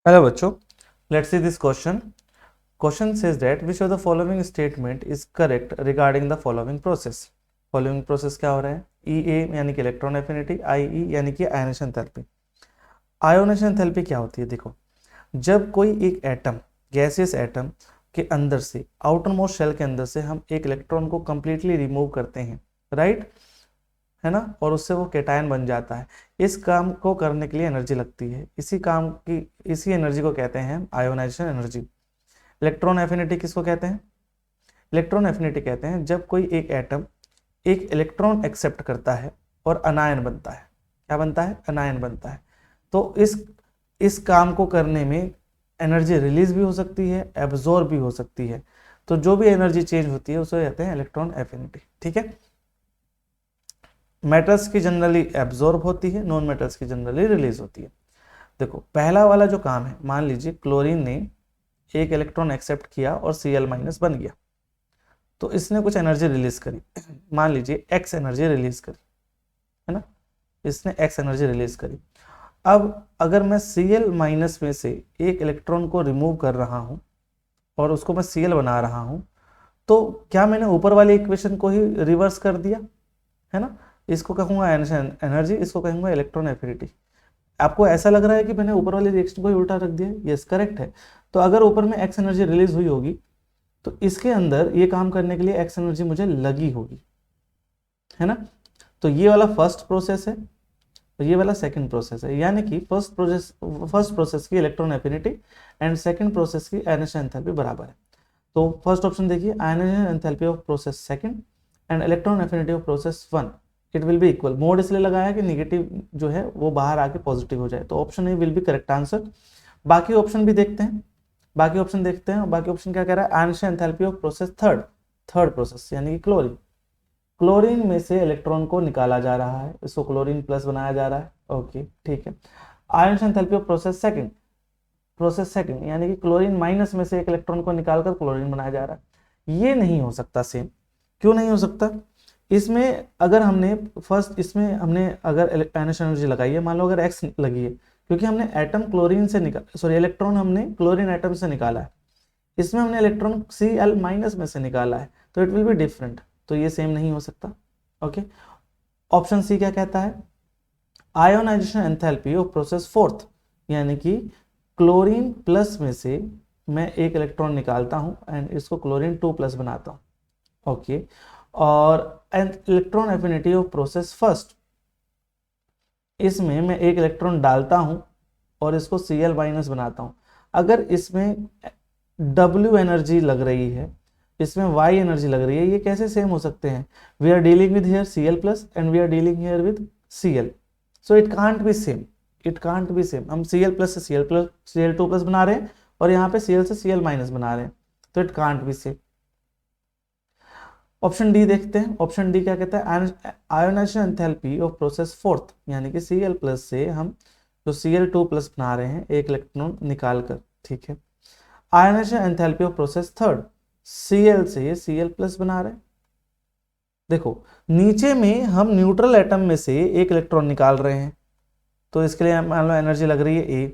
Hello बच्चों, let's see this question. Question says that which of the following statement is correct regarding the following process. Following process क्या हो रहा है? EA यानी कि electron affinity, IE यानी कि आयनेशन एंथैल्पी. आयोनेशन एंथैल्पी क्या होती है? देखो, जब कोई एक एटम, गैसियस एटम के अंदर से, आउटर मोस्ट शेल के अंदर से हम एक इलेक्ट्रॉन को कंप्लीटली रिमूव करते हैं, राइट, है ना, और उससे वो केटायन बन जाता है. इस काम को करने के लिए एनर्जी लगती है. इसी एनर्जी को कहते हैं आयोनाइजेशन एनर्जी. इलेक्ट्रॉन एफिनिटी किसको कहते हैं? इलेक्ट्रॉन एफिनिटी कहते हैं जब कोई एक एटम एक इलेक्ट्रॉन एक्सेप्ट करता है और अनायन बनता है. क्या बनता है? अनायन बनता है. तो इस काम को करने में एनर्जी रिलीज भी हो सकती है, एब्जॉर्ब भी हो सकती है. तो जो भी एनर्जी चेंज होती है उसे कहते हैं इलेक्ट्रॉन एफिनिटी. ठीक है. मेटल्स की जनरली एब्जॉर्ब होती है, नॉन मेटल्स की जनरली रिलीज होती है. देखो, पहला वाला जो काम है, मान लीजिए क्लोरीन ने एक इलेक्ट्रॉन एक्सेप्ट किया और Cl- बन गया, तो इसने कुछ एनर्जी रिलीज करी. मान लीजिए X एनर्जी रिलीज करी, है ना, इसने X एनर्जी रिलीज करी. अब अगर मैं Cl- में से एक इलेक्ट्रॉन को रिमूव कर रहा हूं और उसको मैं Cl बना रहा हूं, तो क्या मैंने ऊपर वाली इक्वेशन को ही रिवर्स कर दिया? है ना. इसको कहूंगा आयनेशन एनर्जी, इसको कहूंगा इलेक्ट्रॉन एफिनिटी. आपको ऐसा लग रहा है कि मैंने ऊपर वाले रिएक्शन को ही उल्टा रख दिया? यस, करेक्ट है. तो अगर ऊपर में एक्स एनर्जी रिलीज हुई होगी तो इसके अंदर ये काम करने के लिए एक्स एनर्जी मुझे लगी होगी, है ना. तो ये वाला फर्स्ट प्रोसेस है और ये वाला सेकंड प्रोसेस है. यानी कि फर्स्ट प्रोसेस की electron affinity and second process की आयनेशन एंथैल्पी बराबर है. तो फर्स्ट ऑप्शन देखिए, ionisation enthalpy of process second and electron affinity of process one, it will be equal. Mode इसलिए लगाया कि नेगेटिव जो है वो बाहर आके पॉजिटिव हो जाए. तो option A will be correct answer. बाकी ऑप्शन भी देखते हैं. बाकी ऑप्शन क्या कह रहा है? Ionisation enthalpy of process third process यानी कि क्लोरीन में से इलेक्ट्रॉन को निकाला जा रहा है, इसको क्लोरीन प्लस बनाया जा रहा है. ओके, ठीक है. Ionisation enthalpy of process second यानी कि क्लोरीन माइनस में से एक इलेक्ट्रॉन को निकालकर क्लोरीन बनाया जा रहा है. ये नहीं हो सकता सेम. क्यों नहीं हो सकता? इसमें अगर हमने अगर आयनेशन एनर्जी लगाई है, मान लो अगर एक्स लगी है, क्योंकि हमने इलेक्ट्रॉन हमने क्लोरीन एटम से निकाला है, इसमें हमने इलेक्ट्रॉन Cl- में से निकाला है, तो इट विल बी डिफरेंट. तो ये सेम नहीं हो सकता. ओके. ऑप्शन सी क्या कहता है? Ionisation enthalpy of process fourth, यानी कि क्लोरीन प्लस में से मैं एक इलेक्ट्रॉन निकालता हूं एंड इसको क्लोरीन 2+ बनाता हूं. ओके. और electron affinity of process first, इसमें मैं एक इलेक्ट्रॉन डालता हूं और इसको Cl- बनाता हूं. अगर इसमें W एनर्जी लग रही है, इसमें Y एनर्जी लग रही है, ये कैसे सेम हो सकते हैं? We are dealing with here Cl+ and we are dealing here with Cl, so it can't be same. हम Cl+ से Cl2+ बना रहे हैं और यहाँ पे Cl से Cl- बना रहे हैं, तो it can't be same. Option D देखते हैं. ऑप्शन डी क्या कहता है? Ionisation enthalpy of process fourth, यानी कि Cl+ से हम जो Cl2+ बना रहे हैं एक इलेक्ट्रॉन निकाल कर. ठीक है. Ionisation enthalpy of process third, Cl से Cl+ बना रहे हैं. देखो, नीचे में हम न्यूट्रल एटम में से एक इलेक्ट्रॉन निकाल रहे हैं, तो इसके लिए मान लो एनर्जी लग रही है A.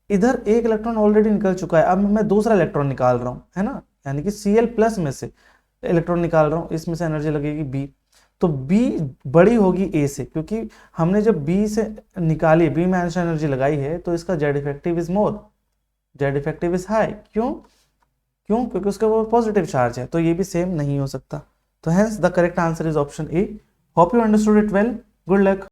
इधर एक इलेक्ट्रॉन ऑलरेडी निकल चुका है, अब मैं दूसरा इलेक्ट्रॉन निकाल रहा हूं, है ना, यानी कि Cl+ में से इलेक्ट्रॉन निकाल रहा हूं, इसमें से एनर्जी लगेगी B. तो B बड़ी होगी A से, क्योंकि हमने जब B से निकाली, B में एनर्जी लगाई है, तो इसका Z effective is more, Z effective is high. क्योंकि उसके ऊपर पॉजिटिव चार्ज है. तो ये भी सेम नहीं हो सकता. तो hence the correct answer is option A. Hope you understood it well. Good luck.